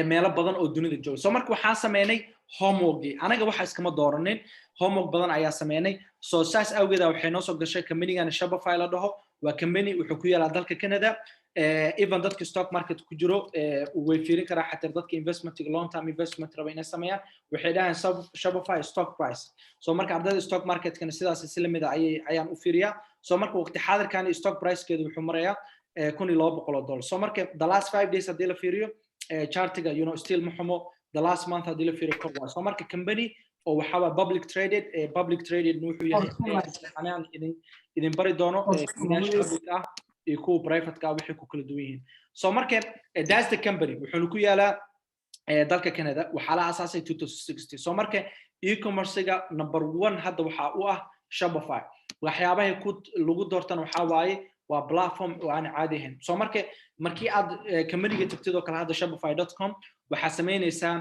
meelo badan oo dunida jooga soo marka waxaan sameynay homework anaga waxa iskama dooranin homework badan ayaa sameynay soo saas awgeeda waxay noo soo gashay company-gan Shopify la dhaho waa company wuxuu ku yaalaa dalka Canada even dadka stock market ku jiro way fiirin karaa xataa dadka investment long term investment raba inay sameeyaan waxay dhahaan Shopify stock price soo marka ardayda stock market kana sidaas islamida ayaan u fiiriyaa soo marka waqti xaadirkan stock price-keedu wuxuu marayaa $1,200 soo marka the last 5 days hadii la fiiriyo chartiga still maxumo the last month hadii la fiiriyo kor waa soo marka company oo waxa waa public traded wuxuu yahay anaan idin bari doono public ah iyo kuwa private ka wixii ku kala duwan yihiin soo marka that's the company wuxuu ku yaalaa dalka Canada waxa la aasaasay 2016 soo marka e-commerce-ga number 1 hadda waxa uu ah Shopify waxyaabaha lagu doortan waxa waaye waa platform oo aan caadi ahayn soo markii aad company-ga tagtid oo kala hadda shopify.com waxa sameynaysaa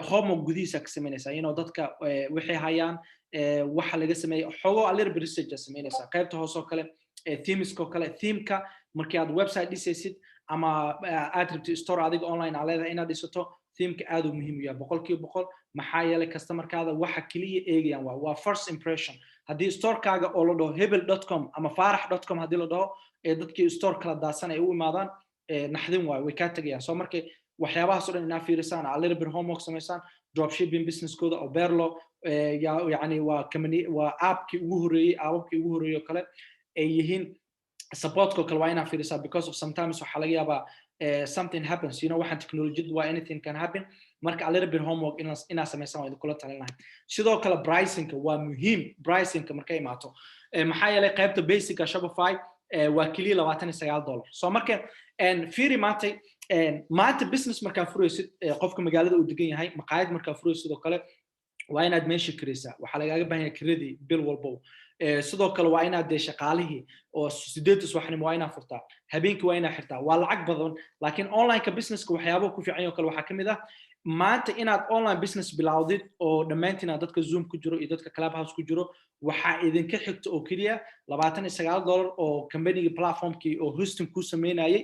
homework gudihiisa ka sameynaysaa dadka waxay hayaan waxa laga sameeyay xogo a little bit research sameynaysaa qaybta hoos oo kale themeska kale themeka markii aad website dhisaysid ama aad rabtid store adiga online aad leedahay inaad dhisato themeka aad u muhiim u yahay 100% maxaa yeelay customer-kaada waxa kaliya eegayaan waa first impression haddii store-kaaga oo la dhaho hebel.com ama farax.com haddii la dhaho dadkii store kala daasan ay u imaadaan naxdin way ka tagayaan soo markay waxyaabahaas oo dhan inaa fiirisaan a little bit homework sameysaan dropshipping business-kooda oo Berlo yani waa company waa app-kii ugu horeeyay kale ay yihiin support-ko kale waa inaa fiirisaa because of sometimes waxa laga yaabaa something happens waxaan technology waa anything can happen marka a little bit homework inaa sameysaan waa idinkula talinahay sidoo kale pricing-ka waa muhiim pricing-ka markay imaato maxaa yeelay qaybta basic-ka Shopify waa kaliya $29 soo marka fiiri maanta business markaa furaysid qofka magaalada uu degan yahay maqaayad markaa furaysid oo kale waa inaad meesha kiraysaa waxa lagaaga baahan yahay kiradii bil walba sidoo kale waa inaad shaqaalihii oo 8 subaxnimo waa inaad furtaa habeenkii waa inaad xirtaa waa lacag badan laakiin online-ka business-ka waxyaabo ku fiican oo kale waxa kamid ah maanta inaad online business bilowdid oo dhammaantiin dadka Zoom ku jiro iyo dadka Clubhouse ku jiro waxa idinka xigta oo kaliya $29 oo company-ga platform-kii oo hosting ku sameynayay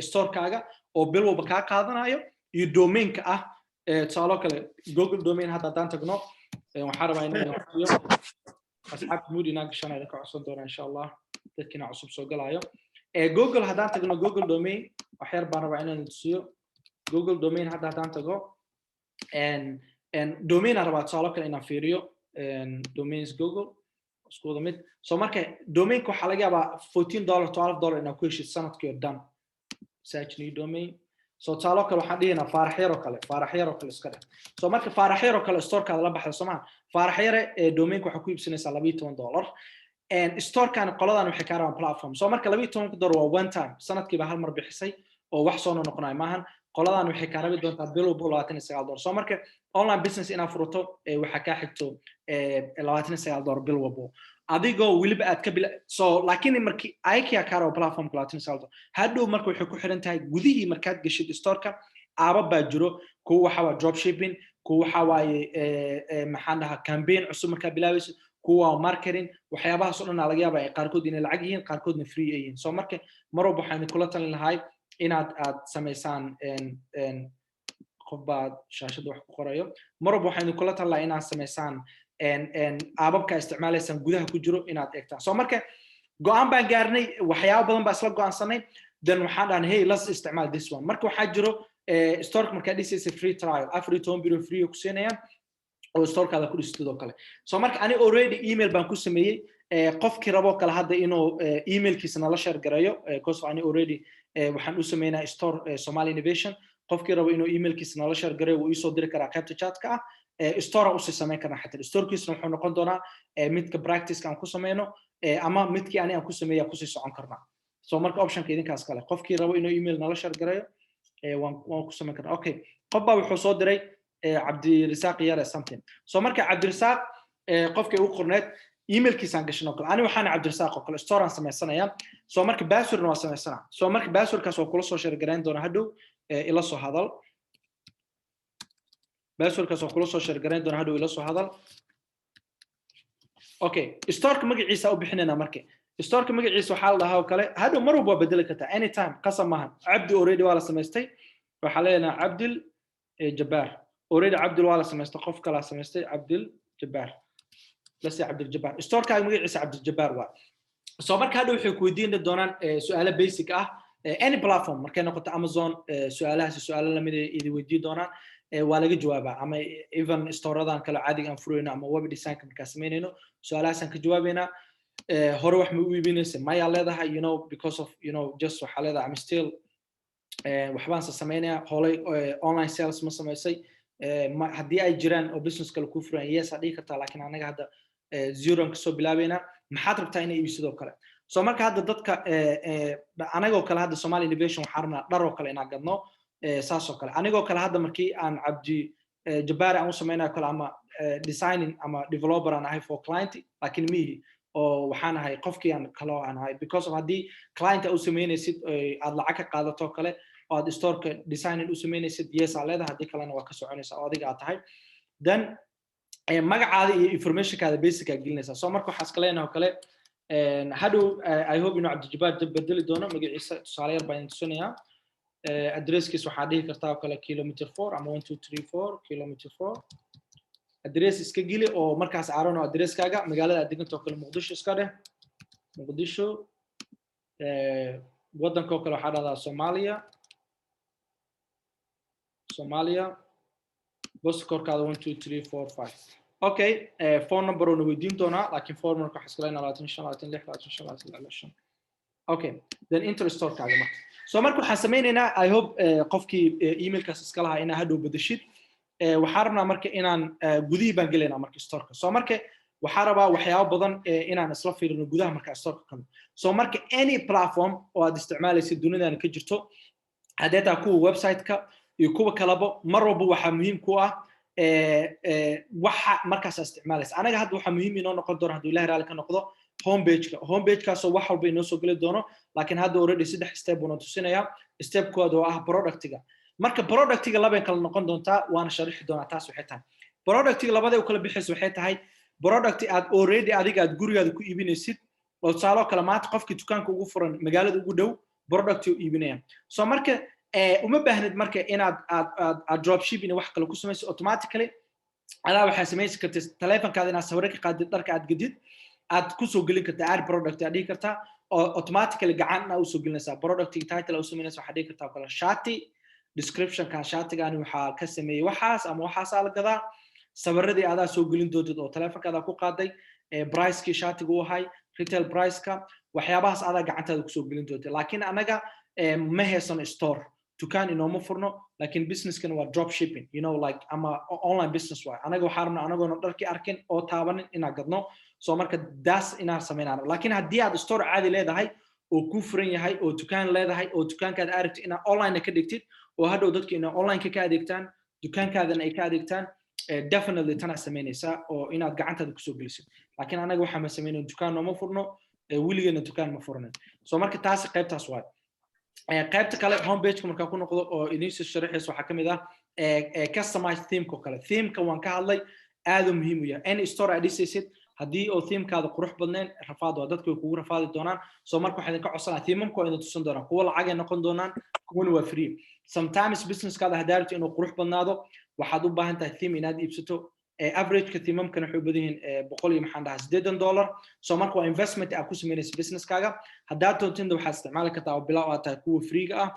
store-kaaga oo bil walba ka qaadanayo iyo domain-ka ah taalo kale Google domain hadda daan tagno waxa rabaa inaan asxaab moodina gashanay ka cusub doona insha Allah dadkina cusub soo galayo Google hadaan tagno Google domain wax yar baan rabaa inaan tusiyo Google domain hadaan tago domain rabaa taalo kale inaan fiiriyo domains Google isku wada mid soo marka domain-ka waxa laga yaabaa $14 $12 inaa ku heshid sanadkii oo dhan search new domain soo taalo kale waxaan dhihinaa faraxyaro kale iska dhig soo marka faraxyaro kale store-kaada la baxda Soomaa faraxyare domain-ka waxa ku iibsanaysaa $12 store-kan qoladan waxay ka rabaan platform soo marka $12 waa one time sanadkiiba hal mar bixisay oo wax soo noqonay maahan qoladan waxay ka rabi doontaa bil walba $29 soo marka online business ina furto waxa ka xigto $29 bil walba adigoo waliba aad ka soo laakiin markii IKEA ka rabo platform $29 hadhow marka waxay ku xiran tahay gudihii markaad gashid store-ka aaba jiro kuwa waxa waa dropshipping kuwa waxa waaye maxaan dhahaa campaign cusub marka bilaabayso kuwa marketing waxyaabahaas oo dhan laga yaabaa ay qaarkood inay lacag yihiin qaarkoodna free yihiin soo marka marwalba waxaan kula talin lahay inaad sameysaan qofbaad shaashada wax ku qorayo marwalba waxaan kula talin lahaa inaad sameysaan aababka isticmaalaysan gudaha ku jiro inaad eegtaan soo marka go'aan baan gaarnay waxyaabo badan baa isla go'aansanay then waxaan dhahnay hey let's isticmaal this one marka waxaa jiro store marka dhisaysa free trial after 10 billion free ku siinayaan oo store-kaada ku dhistid oo kale soo marka ani already email baan ku sameeyay qofkii rabo kala hadda inuu emailkiisa nala share gareeyo because ani already waxaan u sameynaa store Somali Innovation qofkii rabo inuu emailkiisa nala share gareeyo wuu soo diri karaa qaybta chat-ka store u sameyn karnaa xataa store-kiisna wuxuu noqon doonaa midka practice aan ku sameyno ama midkii ani aan ku sameeyaa ku sii socon karnaa soo marka option-ka idinkaas kale qofkii rabo inuu email nala share gareeyo waan ku sameyn karnaa okay qof baa wuxuu soo diray Cabdirasaaq yare something soo marka Cabdirasaaq qofkii uu qorneed emailkiisaan gashan oo kale ani waxaan Cabdirasaaq oo kale store aan sameysanayaa soo marka password-na waa sameysanaa soo marka password-kaas waa kula soo share gareyn doona hadhow ila soo hadal password-kaas waa kula soo share gareyn doona hadhow ila soo hadal okay store-ka magaciisa u bixinayna markii store-ka magaciisa waxa la dhahaa oo kale hadhow mar walba bedeli kartaa anytime qasam maahan Cabdi already waa la sameystay waxa leeyahay Cabdil جبار already عبد الوالا سمستر قف كلا سمستر عبد الجبار بس عبد الجبار ستور كان مقيس عبد الجبار وا soo marka hadhow waxay ku weydiin doonaan su'aalo basic ah any platform markay noqoto Amazon su'aalahaas su'aalo lamid ah idin weydiin doonaan waa laga jawaabaa ama even storeadan kala caadiga aan furayno ama web design ka sameynayno su'aalahaas aan ka jawaabayna hore wax ma u iibinaysa maya leedahay because of just waxa leedahay I'm still waxbaan sameynaya holay online sales ma sameysay haddii ay jiraan oo business kale ku furan yes hadii kartaa laakiin anaga hadda zero ka soo bilaabayna maxaad rabtaa inay iibsado kale soo marka hadda dadka anagoo kale hadda Somali Innovation waxaan rabnaa dhar oo kale inaan gadno saas oo kale anigoo kale hadda markii aan Cabdi Jabbaar aan u sameynaa kale ama designing ama developer aan ahay for client laakiin mihi oo waxaan ahay qofkii aan kale aan ahay because of haddii client u sameynaysid aad lacag ka qaadato kale oo aad store-ka designing u sameynaysid yes aa leedahay haddii kalena waa ka soconaysaa oo adiga aad tahay then magacaada iyo informationkaada basic aad gelinaysaa soo marka waxaa iska leenahay kale hadhow I hope inuu Cabdi Jabbaar bedeli doono magaciisa tusaale yar baan tusinayaa addresskiis waxaa dhihi kartaa kale kilometer 4 ama 1234 kilometer 4 address iska geli oo markaas aarano addresskaaga magaalada aad deganto kale Muqdisho iska dheh Muqdisho wadanka kale waxaa dhahdaa Soomaaliya postcode-kaada 12345 okay phone number oo weydiin doonaa laakiin phone number waxa iska leenahay 25 okay then enter store-kaaga marka soo marka waxaan sameynaynaa I hope qofkii emailkaas iska lahaa inaa hadhow bedeshid waxaan rabnaa marka inaan gudihii baan gelaynaa marka store-ka soo marka waxaan rabaa waxyaabo badan inaan isla fiirino gudaha marka store-ka kale soo marka any platform oo aad isticmaalaysid dunidana ka jirto haddii taa kuwa website-ka iyo kuwa kalaba mar walba waxa muhiim ku ah waxa markaas isticmaalaysa anaga hadda waxa muhiim inoo noqon doona haddii Ilaahay raali ka noqdo homepage-kaas oo wax walba inoo soo gali doono laakiin hadda already 3 step baan tusinaya step kood oo ah product-ga marka product-ga laba kala noqon doontaa waana sharixi doonaa taas waxay tahay product-ga labada u kala bixis waxay tahay product aad already adiga aad gurigaada ku iibinaysid oo saalo kala maanta qofkii dukaanka ugu furan magaalada ugu dhow product uu iibinaya soo marka uma baahnid marka inaad drop shipping wax kale ku samayso automatically ala waxa samaysi kartaa telefonkaada inaad sawir ka qaadid dharka aad gadid aad ku soo gelin kartaa ad product aad dhigi kartaa oo automatically gacan u soo gelinaysaa product title u sameynaysaa waxa dhigi kartaa kala shati description ka shatigaani waxa ka sameeyay waxaas ama waxaas la gadaa sawiradii aad soo gelin doontid oo telefonkaada ku qaaday price-kii shatigu u hay retail price-ka waxyaabahaas aad gacantaada ku soo gelin doontid laakiin anaga ma haysan store dukaan inooma furno laakiin business-kan waa drop shipping like ama online business waa anaga waxaan rabnaa anagoona dharkii arkin oo taabanin inaan gadno soo marka daas inaan sameynaa laakiin haddii aad store caadi leedahay oo ku furan yahay oo dukaan leedahay oo dukaankaada aragtid inaad online ka dhigtid oo hadhow dadka inay online ka adeegtaan dukaankaadana ay ka adeegtaan definitely tana sameynaysaa oo inaad gacantaada ku soo gelisid laakiin anaga waxaan ma sameynaa dukaan nooma furno wiligeena dukaan ma furno soo marka taas qaybtaas waa qaybta kale homepage-ka marka ku noqdo oo idin soo sharaxayso waxa kamid ah customize theme-ka kale theme-ka waan ka hadlay aad u muhiim u yahay any store aad dhisaysid haddii oo theme-kaada qurux badneen rafaad waa dadku kugu rafaadi doonaan soo marka waxaan ka codsanaa theme-ka inuu tusan doonaan kuwa lacag ay noqon doonaan kuwana waa free sometimes business-kaada hadaarto inuu qurux badnaado waxaad u baahan tahay theme inaad iibsato average-ka theme-kan wuxuu badan yahay $180 soo marka waa investment aad ku sameynayso business-kaaga haddaad doontin waxaad isticmaali kartaa oo bilow aad tahay kuwa free-ga ah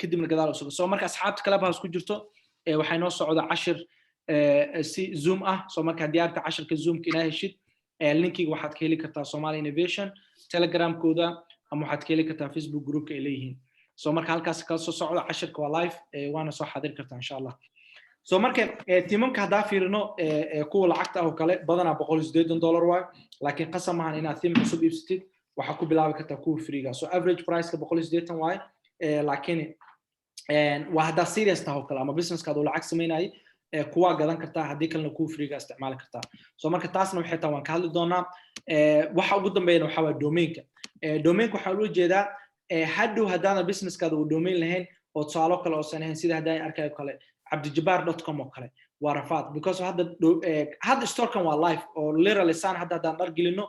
kadibna gadaal u sugo soo marka asxaabta clubhouse ku jirto waxay noo socda cashir si zoom ah soo marka diyaarta cashirka zoom-ka inaa heshid linkiga waxaad ka heli kartaa Somali Innovation Telegram-kooda ama waxaad ka heli kartaa Facebook group-ka ay leeyihiin soo marka halkaas kala soo socda cashirka waa live waana soo xaadir kartaa insha Allah soo marka tiimamka hadaa fiirino kuwa lacagta ah oo kale badanaa $180 waay laakiin qasam ahaan inaad tiim cusub iibsatid waxa ku bilaabi kartaa kuwa free-ga soo average price-ka $180 waay laakiin waa hadaa serious tahay oo kale ama business-kaada uu lacag sameynayay kuwa gadan kartaa haddii kalena kuwa free-ga isticmaali kartaa soo marka taasna waxay tahay waan ka hadli doonaa waxa ugu dambeeyana waxa waa domain-ka domain-ka waxaa loo jeedaa hadhow haddaana business-kaada uu domain lahayn oo tusaalo kale oo san ahayn sida haddaan arkayo kale cabdijabbaar.com oo kale waa rafaad because hadda store-kan waa live oo literally saan haddaan dhar gelino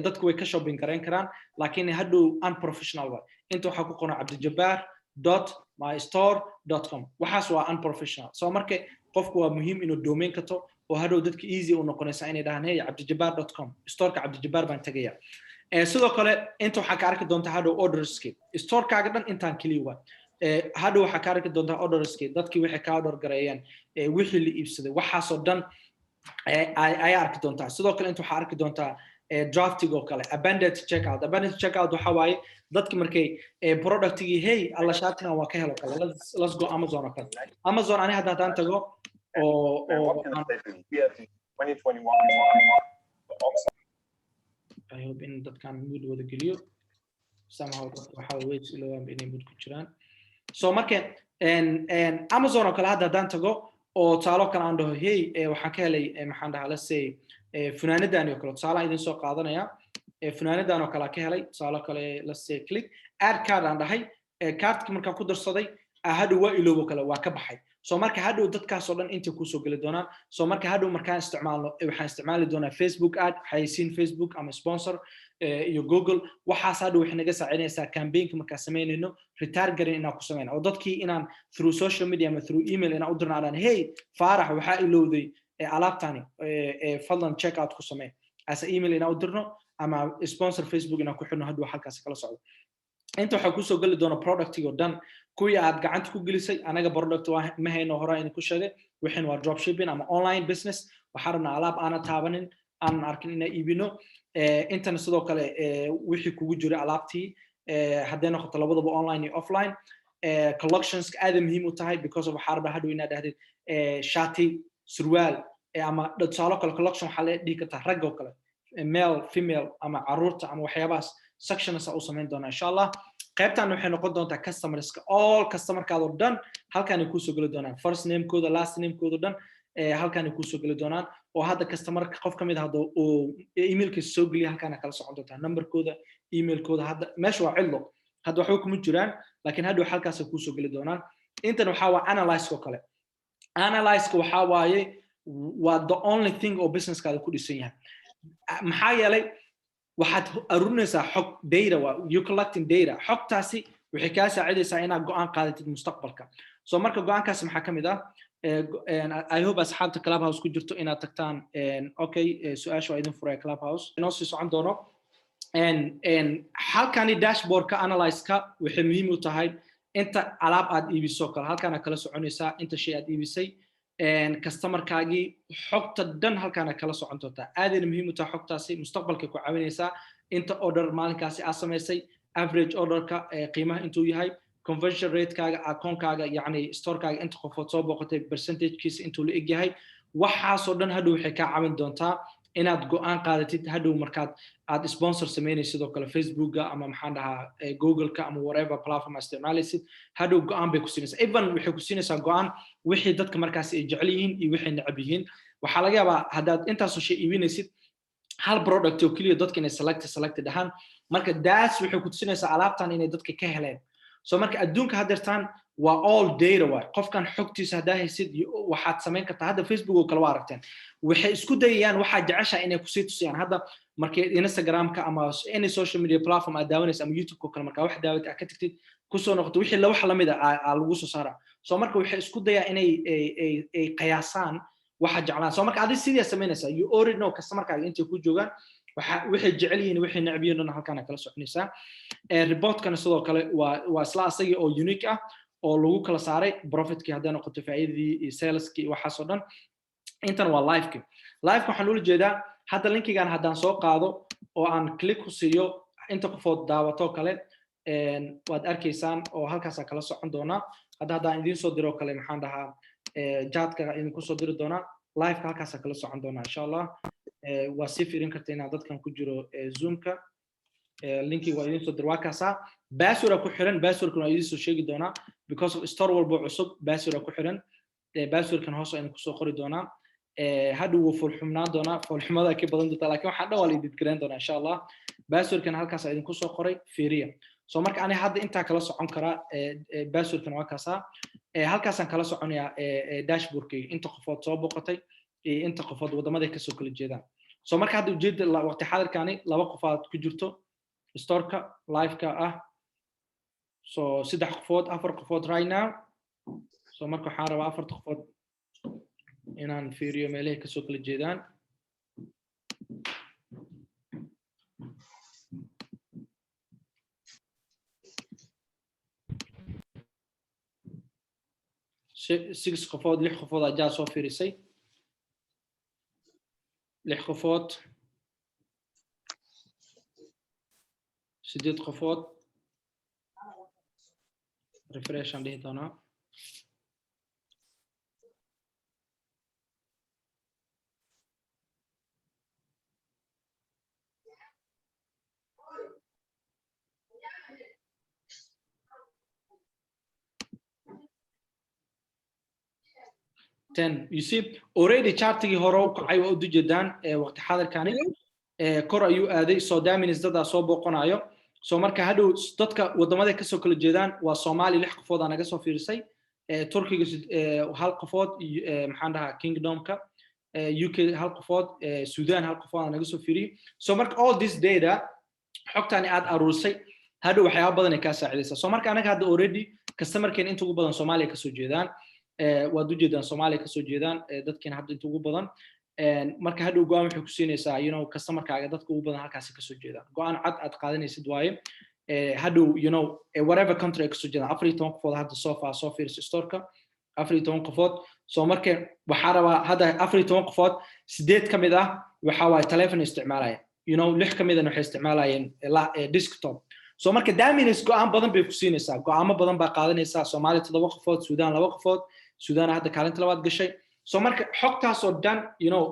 dadku way ka shopping gareyn karaan laakiin hadhow unprofessional way inta waxaa ku qoran cabdijabbaar .mystore.com waxaas waa unprofessional so marka qofku waa muhiim inuu domain kato oo hadhow dadka easy u noqonaysa inay dhahaan hey cabdijabaar.com storeka cabdijabaar baan tagaya sidoo kale inta waxaa ka arki doontaa hadhow orderski storekaaga dhan intaan keliya waa hadhow waxaa ka arki doontaa orderski dadkii waxay ka order gareeyeen wixii la iibsaday waxaasoo dhan ayaa arki doontaa sidoo kale inta waxaa arki doontaa drafting oo kale abandoned checkout waxa waaye dadki markay productigii hey alla shaatigan waa ka helo kale let's go Amazon oo kale Amazon ani haddaan tago oo I hope in dadkan mood wada geliyo somehow waxa way ilowaan inay mood ku jiraan so marka Amazon oo kale haddaan tago oo taalo kale aan dhaho hey waxaan ka helay maxaan dhahaa let's say funaanadan oo kale taalo idin soo qaadanaya funaanadan oo kale ka helay taalo kale let's say click add card aan dhahay cardki markaan ku darsaday hadhow waa iloobo kale waa ka baxay so marka hadhow dadkaas oo dhan inta ku soo gali doonaan so marka hadhow markaan isticmaalno waxaan isticmaali doonaa Facebook ad xayisiin Facebook ama sponsor iyo Google waxaas hadhow waxay naga saacidaysaa campaign markaan sameynayno retargeting inaan ku sameyno oo dadkii inaan through social media ama through email inaan u dirnaan hey Faarax waxa ilowday alaabtani fadlan check out ku samee as email inaan u dirno ama sponsor Facebook inaan ku xirno hadhow halkaas kala socdo inta waxa ku soo gali doona productigo dhan kuwii aad gacanta ku gelisay anaga product ma hayno hore in ku sheegay waxaan waa dropshipping ama online business waxa rabnaa alaab aan taabanin aan arkin inay iibino intana sidoo kale wixii kugu jira alaabtii haddii noqoto labadaba online iyo offline collections aad muhiim u tahay because of waxa rabaa hadhow inaad dhahdid shati surwaal ama dadsaalo kale collection waxa la dhigi kartaa rag oo kale male female ama caruurta ama waxyaabaas sections oo sameyn doona insha Allah qaybtan waxay noqon doontaa customerska all customerkaada oo dhan halkaan ay ku soo gali doonaan first name kooda last name kooda dhan halkaan ay ku soo gali doonaan oo hadda customerka qof kamid ah oo emailkiisa soo galiya halkaan kala socon doontaa numberkooda emailkooda hadda meesha waa cillo hadda waxba kuma jiraan laakiin hadda halkaas ay ku soo gali doonaan intan waxa waa analyze oo kale analyze waxa waaye waa the only thing oo businesskaada ku dhisan yahay maxaa yeelay waxaad arurinaysaa xog data you collecting data xogtaasi waxay kaa saacidaysaa inaad go'aan qaadatid mustaqbalka so marka go'aankaasi maxaa kamid ah I hope asxaabta Clubhouse ku jirto inaad tagtaan okay su'aasha waa idin furay Clubhouse inoo sii socon doono halkani dashboardka analyze-ka waxay muhiim u tahay inta alaab aad iibiso kale halkaan kala soconaysaa inta shay aad iibisay customerkaagii xogta dhan halkaan kala socon doontaa aadina muhiim u tahay xogtaasi mustaqbalka ku caawinaysaa inta order maalinkaasi aad samaysay average orderka qiimaha intuu yahay conversion rate-kaaga account-kaaga yacni store-kaaga inta qofood soo boqotay percentage-kiisa intuu la eg yahay waxaasoo dhan hadhow waxay kaa caawin doontaa inaad go'aan qaadatid hadhow markaad aad sponsor sameynaysid sidoo kale Facebook-ga ama maxaan dhahaa Google-ka ama whatever platform aad isticmaalaysid hadhow go'aan bay ku siinaysaa even waxay ku siinaysaa go'aan wixii dadka markaas ay jecel yihiin iyo wixii necab yihiin waxaa laga yaabaa haddaad intaasoo shay iibinaysid hal product oo keliya dadka inay selected ahaan marka daas waxay ku tusinaysaa alaabtan inay dadka ka heleen so marka adduunka haddeertaan waa all data waa qofkan xogtiisa haddaa haysid waxaad samayn kartaa hadda Facebook oo kale waa aragteen waxay isku dayayaan waxaa jeceshaa inay kusii tusiyaan hadda markay Instagram-ka ama any social media platform aad daawanaysa ama YouTube-ka kale markaa wax daawad aad ka tagtid kusoo noqoto wixii wax la mid ah lagu soo saaraa so marka waxay isku dayaan inay ay qiyaasaan waxa jeclaan so marka adiga sidii samaynaysaa you already know customer-kaaga intay ku joogaan waxay jecel yihiin waxay necab yihiin halkaan kala soconaysaa report-kana sidoo kale waa isla asagii oo unique ah oo lagu kala saaray profit-kii hadday noqoto faa'iidadii iyo sales-kii waxaasoo dhan intan waa live-ki live-ka waxaan ula jeedaa hadda linkigan haddaan soo qaado oo aan click ku siiyo inta qofood daawato kale waad arkaysaan oo halkaas kala socon doonaa haddaan idiin soo diro kale maxaan dhahaa chat-ka idinku soo diri doonaa live-ka halkaas kala socon doonaa insha Allah waa si fiirin kartaa inaad dadkan ku jiro Zoom-ka linki waa idin soo dir waa kaasa password ku xiran password-kan waa idin soo sheegi doonaa because of store walba cusub password ku xiran password-kan hoos ayaan ku soo qori doonaa hadhow wuu fulxumaan doonaa fulxumada ka badan doonta laakiin waxaan dhaw la idin garan doonaa insha Allah password-kan halkaas ayaan ku soo qoray fiiriya so marka ani hadda inta kala socon kara password-kan waa kaasa halkaas aan kala soconayaa dashboard-kayga inta qofood soo boqotay inta qofood wadamada ka soo kala jeedaan so marka hadda ujeedda waqti xaadirkani laba qofood ku jirto store-ka live-ka ah so 3 qofood 4 qofood right now so marka waxaan rabaa 4 qofood inaan fiiriyo meelaha ka soo kala jeedaan six qofood 6 qofood ayaa soo fiirisay 6 qofood 8 qofood refresh aan dhihi doonaa you see already chartigi hore u kacay oo u dijedaan waqti xadarkani kor ayuu aaday so that means dad soo booqanayo so marka hadhow dadka wadamada ka soo kala jeedaan waa Soomaali 6 qofood aan naga soo fiirsay Turkiga 1 qofood maxaan dhahaa Kingdomka UK 1 qofood Sudan 1 qofood aan naga soo fiiriyay so marka all this data xogtani aad aruursay hadhow waxyaabo badan ay ka saacidaysaa so marka anaga hadda already customerkeen inta ugu badan Soomaaliya ka soo jeedaan waa dujeedaan Soomaaliya ka soo jeedaan dadkeen hadda inta ugu badan marka hadhow go'aan wuxuu ku siinaysaa customerkaaga dadka ugu badan halkaas ka soo jeedaan go'aan cad aad qaadanaysid waaye hadhow whatever country ka soo jeedaan 14 qofood hadda soo fiirsay store-ka 14 qofood so marka waxa rabaa hadda 14 qofood 8 kamid ah waxa waay telephone isticmaalaya 6 kamid ah waxay isticmaalayeen desktop so marka damines go'aan badan bay ku siinaysaa go'aamo badan baa qaadanaysaa Soomaaliya 7 qofood Suudaan 2 qofood Suudaan hadda kaalinta labaad gashay so marka xogtaas oo dhan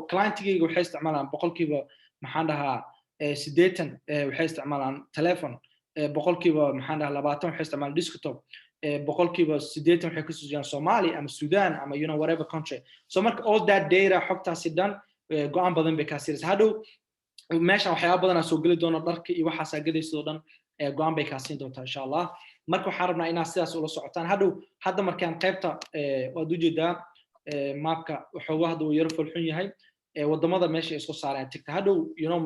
client-gayga waxay isticmaalaan boqolkiiba maxaan dhahaa 80 waxay isticmaalaan telephone boqolkiiba maxaan dhahaa 20 waxay isticmaalaan desktop boqolkiiba 80 waxay ka soo jeedaan Soomaaliya ama Suudaan ama whatever country so marka all that data xogtaasi dhan go'aan badan bay ka siinaysaa hadhow meesha waxyaabo badan soo gali doona dharka iyo waxa saagadayso dhan go'aan bay ka siin doontaa insha Allah marka waxaan rabnaa inaad sidaas ula socotaan hadda markaan qaybta waad u jeedaa mapka waxoogaa hadda uu yar fulxun yahay wadamada meesha isku saaraan tigta hadhow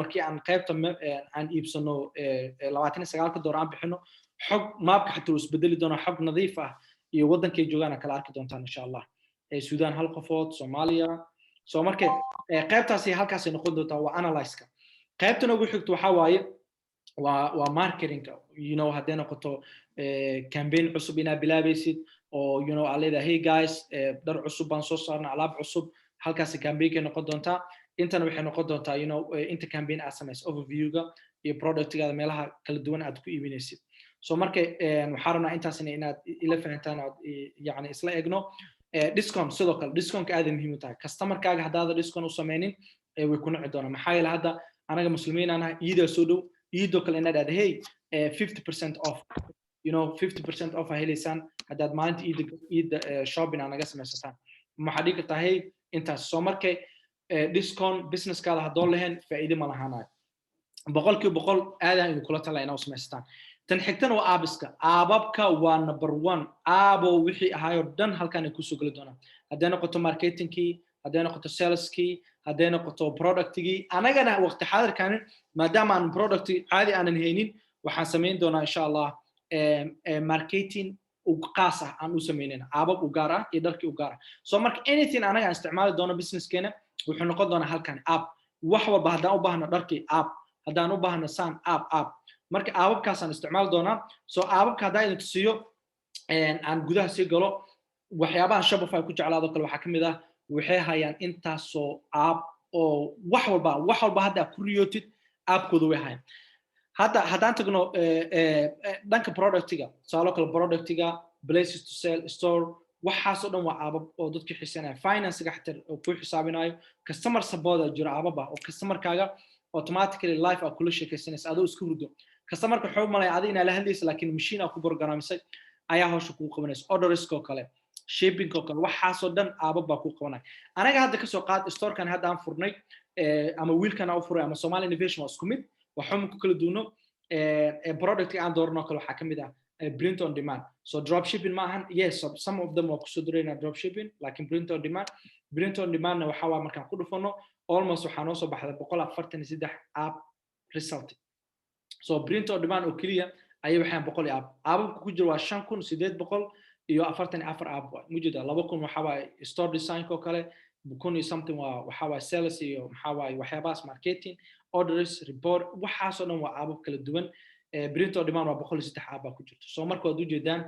markii aan qaybta aan iibsano 29 door aan bixino xog mapka xataa isbedeli doona xog nadiif ah iyo wadankay joogaan kala arki doontaan insha Allah Suudaan 1 qofood Soomaaliya soo marka qaybtaasi halkaas ay noqon doontaa waa analyze-ka qaybtana ugu xigto waxa waaye waa marketing-ka haddii noqoto campaign cusub inaad bilaabaysid oo aad leedahay hey guys dhar cusub baan soo saarnaa alaab cusub halkaas campaign-ka noqon doontaa intana waxay noqon doontaa inta campaign aad samayso overview-ga iyo product-gaada meelaha kala duwan aad ku iibinaysid so marka waxaan rabnaa intaasina inaad ila fahantaan oo yani isla egno discount sidoo kale discount-ka aad muhiim u tahay customer-kaaga haddaad discount u sameynin way ku nici doonaan maxaa yeelay hadda anaga muslimiin aan ahay iida soo dhow iidoo kale inaad aad hey 50% off 50% off helaysaan haddaad maalinta iida shopping naga samaysataan maxaa dhigi kartaa hey intaas soo markay discount business-kaada haddoo lahayn faa'iido ma lahaanayo boqolkiiba boqol aadaan idin kula talaa inaad u samaysataan tan xigtana waa aabiska aababka waa number 1 aabo wixii ahaayoo dhan halkan ay kusoo geli doonaan hadday noqoto marketingkii hadday noqoto saleskii hadday noqoto productigii anagana waqti xaadirkan maadaama aan product caadi aanan haynin waxaan samayn doonaa insha Allah marketing u qaas ah aan u sameynayna aabab u gaar ah iyo dharkii u gaar ah so marka anything anaga aan isticmaali doono business-keena wuxuu noqon doonaa halkan app wax walba haddaan u baahno dharkii app haddaan u baahno saan app marka aababkaasaan isticmaali doonaa so aababka haddaan idin tusiyo aan gudaha sii galo waxyaabaha Shopify ku jeclaado kale waxaa kamid ah waxay hayaan intaasoo app oo wax walba hadda ku riyotid appkooda way hayaan haddaan tagno dhanka productiga saaloo kale productiga places to sell store waxaasoo dhan waa aabab oo dadku xiisanaya finance-ga xataa oo ku xisaabinayo customer support jira aababa oo customer-kaaga automatically live aad kula sheekaysanaysa adoo isku hurdo customer-ka xoog malaya adiga inaad la hadlaysa laakiin machine aad ku programmisay ayaa hawsha kugu qabanaysa order-iska oo kale shipping oo kale waxaasoo dhan aabab baa ku qabanaya anaga hadda kasoo qaad store-kan hadda aan furnay ama wiilkan aan u furay ama Somali Innovation waa isku mid waxaan ku kala duuno product aan doorno kale waxaa kamid ah print on demand so drop shipping maahan yes some of them waa kusoo dirayna drop shipping laakiin print on demand waxa waa markaan ku dhufano almost waxaa noo soo baxday 143 app result so print on demand oo kaliya ayay waxaan 100 app aababka ku jira waa 5800 iyo 44 app mujida 2000 waxa waay store design ko kale 1000 something waxa waay sales iyo waxa waay waxyaabaas marketing orders report waxaas oo dhan waa aabab kala duwan print on demand waa 103 app ku jirto soo marka waad u jeedaan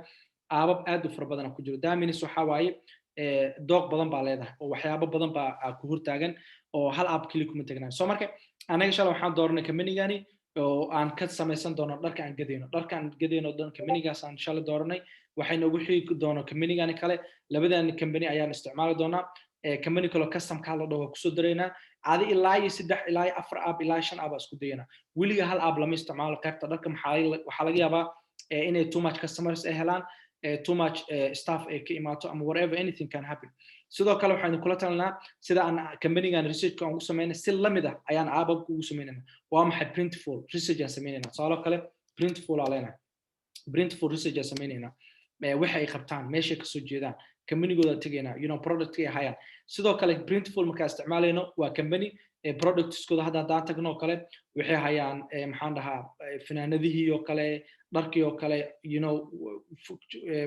aabab aad u fara badan ku jiro daaminis waxa waaye doog badan baa leedahay oo waxyaabo badan baa ku hortaagan oo hal app kali kuma tagnaan soo marka anaga shalay waxaan dooranay company-gani oo aan ka samaysan doono dharka aan gadayno dhan company-gaas aan shalay dooranay waxay noogu xigi doono company-gani kale labadan company ayaan isticmaali doonaa company kale custom ka la dhaho ku soo dareynaa aadi ilaa 3 ilaa 4 app ilaa 5 app isku dayana wiliga hal app lama isticmaalo qaybta dharka waxa laga yaabaa inay too much customers ay helaan too much staff ay ka imaato ama whatever anything can happen sidoo kale waxaan kula talinaa sida aan company-gan research aan ugu sameynay si lamid ah ayaan aababka ugu sameynayna waa maxay printful research aan sameynayna sidoo kale printful aleena printful research aan sameynayna waxa ay qabtaan meesha ka soo jeedaan company-gooda tagayna product ay hayaan sidoo kale printful marka isticmaalayno waa company products-kooda hadda tagno kale waxay hayaan maxaan dhahaa finaanadihii oo kale dharkii oo kale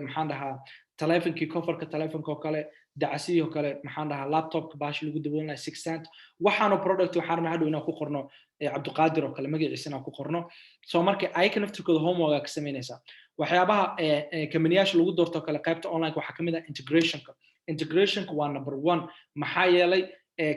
maxaan dhahaa telefonkii coverka telefonka oo kale dacasii oo kale maxaan dhahaa laptopka baashi lagu daboolinayo 6 cent waxaana product waxaan rabnaa hadhow inaan ku qorno Cabdiqaadir oo kale magaciisa inaan ku qorno soo marka ay ka naftirkooda homework ka sameynaysaa waxyaabaha company-yaasha lagu doorto kale qaybta online waxa kamid ah integrationka waa number 1 maxaa yeelay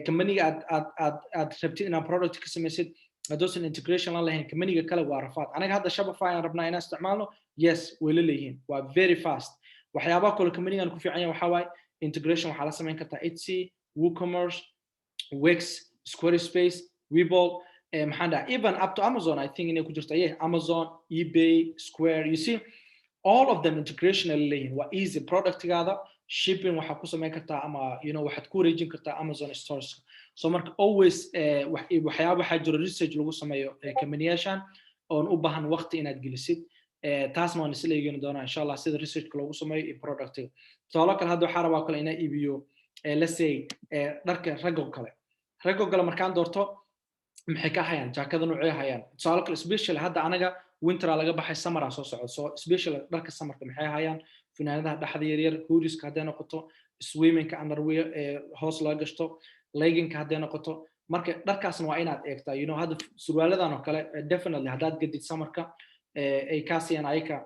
company-ga aad rabtid inaad product ka samaysid hadoosan integration la lahayn company-ga kale waa rafaad anaga hadda Shopify aan rabnaa inaan isticmaalno yes way leeyihiin waa very fast waxyaabaha kale company-gan ku fiican yahay waxa waay integration waxa la sameyn kartaa Etsy WooCommerce Wix Squarespace Webull maxaan dhahaa even up to Amazon I think inay ku jirto Amazon eBay Square you see all of them integration leeyihiin waa easy product-gaada shipping waxa ku sameyn kartaa ama waxaad ku wareejin kartaa Amazon stores so marka always waxyaabo waxa jiro research lagu sameeyo company-yaashan oo u baahan waqti inaad gelisid taasna waan isla eegin doonaa insha Allah sida research lagu sameeyo iyo product-ga soo kale hadda waxa rabaa kale inaan iibiyo let's say dharka ragga kale markaan doorto maxay ka hayaan jaakada noocee hayaan soo kale especially hadda anaga winter laga baxay summer soo socdo so especially dharka summerka maxay hayaan finaanadaha dhaxda yaryar hoodiska hadday noqoto swimmingka underwear hoos loo gashto leggingka hadday noqoto marka dharkaasna waa inaad eegtaa hadda surwaaladan oo kale definitely haddaad gadid summerka ay kaasiyaan ayaka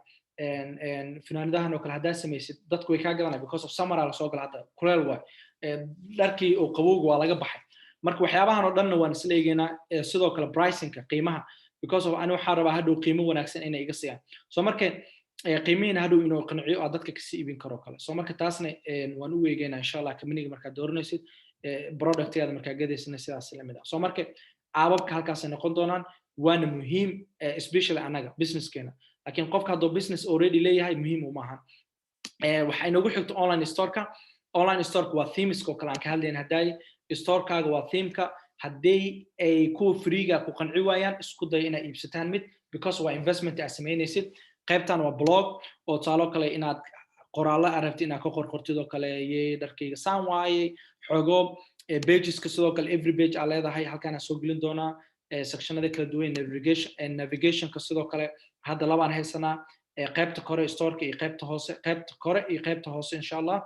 finaanadahan oo kale haddaad samaysid dadku way kaa gadanaya because of summer la soo gala hadda kuleel waay dharkii oo qabowga waa laga baxay marka waxyaabahan oo dhanna waan isla eegaynaa sidoo kale pricingka qiimaha because of ani waxaan rabaa hadhow qiimo wanaagsan inay iga siiyaan so marka qiimihiina hadhow inuu qanciyo aad dadka kasii iibin karo kale so marka taasna waan u eegaynaa insha Allah company-ga markaad dooranaysid product-yaada markaad gadaysina sidaas la mid ah so marka aababka halkaasay noqon doonaan waana muhiim especially anaga business-keena laakiin qofka hadduu business already leeyahay muhiim uma ahan waxay noogu xigto online store-ka waa themeska oo kale aan ka hadlayna haddaay store-kaaga waa theme-ka haddii ay kuwa free-ga ku qanci waayaan isku day inaad iibsataan mid because waa investment aad samaynaysid qaybtan waa blog oo taalo kale inaad qoraallo aragtid inaad ka qorqortid oo kale dharkayga saan waaye xogo pageska sidoo kale every page aad leedahay halkaan aan soo gelin doonaa sectionada kala duwan navigationka sidoo kale hadda labaan haysanaa qaybta kore store-ka iyo qaybta hoose qaybta kore iyo qaybta hoose insha Allah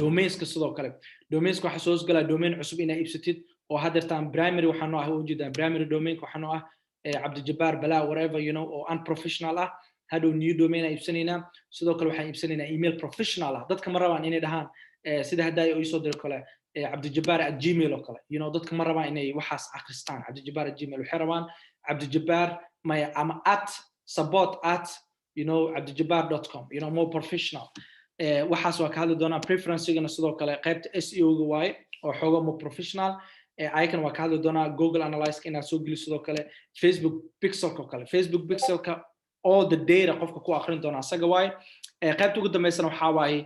domainska sidoo kale domainska waxa soo galaa domain cusub inaad iibsatid oo haddeertaan primary waxaan noo ah u jeedaan primary domain waxaan noo ah Cabdijabaar Balaa whatever oo unprofessional ah hadhow new domain aan iibsanaynaa sidoo kale waxaan iibsanaynaa email professional ah dadka ma rabaan inay dhahaan sida hadday oo soo diro kale cabdijabaar@gmail oo kale dadka ma rabaan inay waxaas akhristaan cabdijabaar@gmail waxay rabaan cabdijabaar ama @support@ cabdijabaar.com more professional waxaas waa ka hadli doonaa preference-gana sidoo kale qaybta SEO-ga waaye oo xogo more professional aykan waa ka hadli doonaa Google Analytics inaad soo geliso sidoo kale Facebook Pixel-ka oo kale Facebook Pixel-ka all the data qofka ku akhrin doona asaga waaye qaybta ugu dambeysana waxaa waaye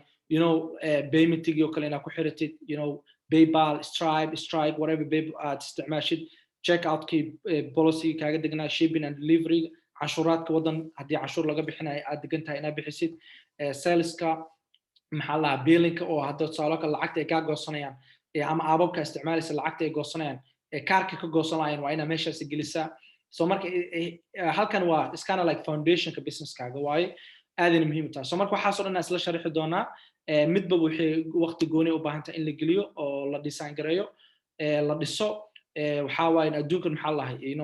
payment-gii oo kale inaad ku xiratid PayPal Stripe whatever aad isticmaashid checkout-kii policy kaaga degnaa shipping and delivery cashuuraadka wadan haddii cashuur laga bixinayo aad degan tahay inaad bixisid saleska maxaa la billing-ka oo hadda saalaka lacagta ay ka goosanayaan ama aababka isticmaalaysa lacagta ay goosanayaan kaarka ka goosanayaan waa ina meeshaas gelisaa so marka halkan waa is kind of like foundation ka business kaaga waaye aadina muhiim tahay so marka waxaas oo dhan isla sharxi doonaa midba wixii waqti gooni u baahan tahay in la geliyo oo la design gareeyo la dhiso waxa waaye adduunka maxaa lahay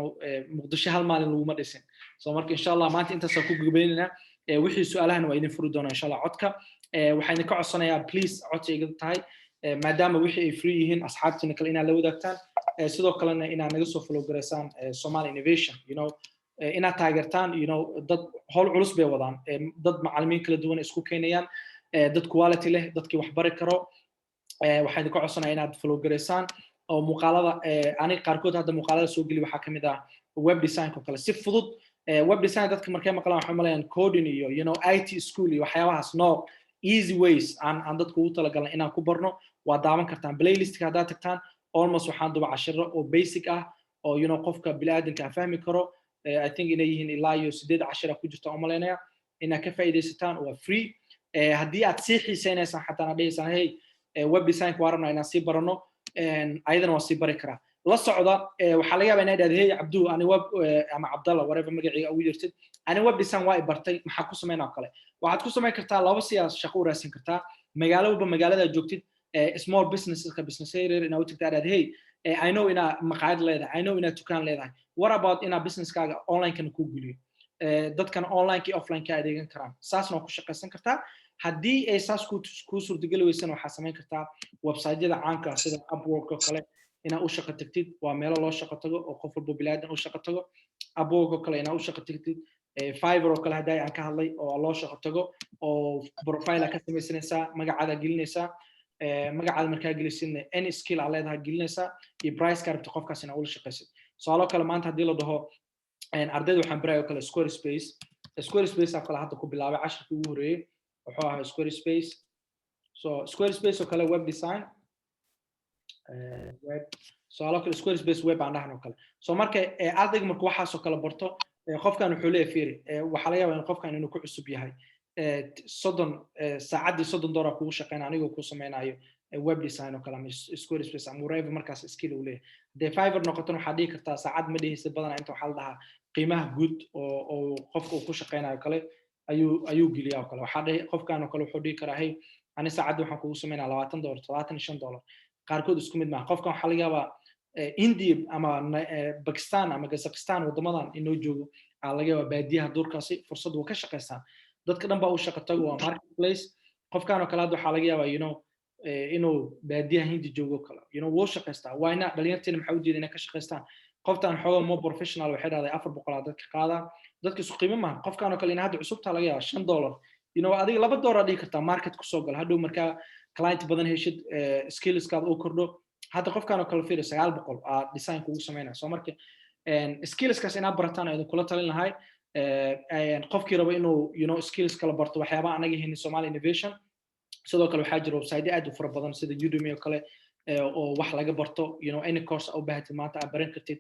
muqdisho hal maalin laguma dhisin so marka insha Allah maanta intaas ku gudbinaynaa wixii su'aalahan waa idin furi doonaa insha Allah codka waxaan ka codsanayaa please codsiga tahay maadaama wixii ay free yihiin asxaabtina kale inaad la wadaagtaan sidoo kalena inaad naga soo follow gareysaan Somali Innovation inaad taageertaan dad howl culus bay wadaan dad macallimiin kala duwan isku keenayaan dad quality leh dadkii wax bari karo waxaan ka codsanayaa inaad follow gareysaan oo muuqaalada aniga qaarkood hadda muuqaalada soo geli waxaa kamid ah web design ko kale si fudud web design dadka markay maqlaan waxay malayaan coding iyo IT school iyo waxyaabahaas no easy ways aan dadku ugu talagalnay inaan ku barno waa daawan kartaan playlist-ka haddaad tagtaan almost waxaan duba cashiro oo basic ah oo qofka bini'aadanka fahmi karo I think inay yihiin ilaa iyo 8 cashir ku jirta oo maleynaya inaad ka faa'iideysataan waa free haddii aad sii xiiseynaysaan xataa aad dhahaysaan hey web design ku warana inaan sii barano ayadana waa sii bari karaa la socda waxaa laga yaabaa inaad idhaahdo hey Abdu ani web ama Abdallah whatever magaciisa ugu jirtid ani web design waa bartay maxaa ku sameynaa kale waxaad ku sameyn kartaa laba siyaas shaqo u raadsan kartaa magaalo walba magaalada joogtid small businesses ka business area inaad u tagtaa hey I know ina maqaayad leedahay I know ina dukaan leedahay what about ina business kaaga online kan ku guliyo dadkan online ki offline ka adeegan karaan saasna ku shaqaysan kartaa haddii ay saas ku suurtagali weysan waxaa sameyn kartaa website-yada caanka ah sida Upwork oo kale ina u shaqo tagtid waa meelo loo shaqo tago oo qof walba bilaadan u shaqo tago Upwork oo kale ina u shaqo tagtid Fiverr oo kale haday aan ka hadlay oo loo shaqo tago oo profile ka samaysanaysa magacaada gelinaysa magacaada markaa gelisin any skill aad leedahay gelinaysa iyo price ka rabto qofkaas ina ula shaqaysid su'aalo kale maanta hadii la dhaho ardayda waxaan barayo kale Squarespace kale hadda ku bilaabay casharkii ugu horeeyay wuxuu ahaa Squarespace oo kale web design web su'aalo kale Squarespace web aan dhahno kale so marka ardayga markuu waxaas oo kale barto qofkan wuxuu leeyahay fiiri waxa laga yaabaa in qofkan inuu ku cusub yahay 30 saacadii $30 kugu shaqeyn anigoo ku sameynayo web design oo kale Squarespace ama whatever markaas skill u leeyahay de Fiverr noqoto waxa dhigi kartaa saacad ma dhihisa badan inta waxa la dhahaa qiimaha guud oo qofka uu ku shaqeynayo kale ayuu geliyaa kale waxa dhahay qofkan oo kale wuxuu dhigi karaa hey ani saacadii waxaan kugu sameynaa $20 $25 qaarkood isku mid ma qofkan waxa laga yaabaa India ama Pakistan ama Kazakhstan wadamadan inoo joogo laga yaabaa baadiyaha duurkaasi fursad uu ka shaqeystaan dadka dhan baa u shaqo tago waa marketplace qofkan oo kale waxa laga yaabaa inuu baadiyaha Hindi joogo kale wuu shaqeystaa waana dhalinyarteena maxay u diideen inay ka shaqeystaan qoftan xoolo mo professional waxay dhahday 400 dadka qaada dadka isku qiimo ma qofkan oo kale in hadda cusubta laga yaabaa $5 adiga $2 dhigi kartaa market ku soo gal hadhow markaa client badan heshid skills kaad u kordho hadda qofkan oo kale fiir 900 design kugu sameynaa soo marka skills kaas inaad barataan ay kula talin lahay qofkii rabo inuu skills kala barto waxyaabaha anaga heen Somali Innovation sidoo kale waxaa jira website aad u fara badan sida Udemy oo kale oo wax laga barto any course oo baahatid maanta aad baran kartid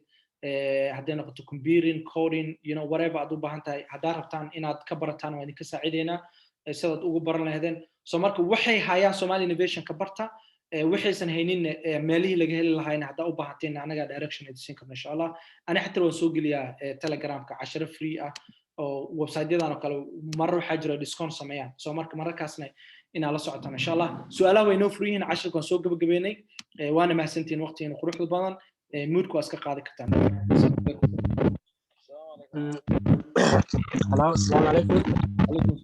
haddii noqoto computing coding whatever aad u baahan tahay haddaad rabtaan inaad ka barataan waa idinka saacideynaa sidaad ugu baran lahaydeen so marka waxay hayaan Somali Innovation ka barta waxaysan haynin meelihii laga heli lahayn hadda u baahateen anaga direction idin karno insha Allah ana xataa waan soo geliyaa Telegram-ka 10 free ah oo website-yadan oo kale mar waxa jira discount sameeyaan so marka markaasna ina la socotaan insha Allah su'aalaha way noo free in 10 kan soo gabagabeynay waana mahadsantiin waqtiga quruxda badan moodku iska qaadi kartaan Hello, assalamu alaykum.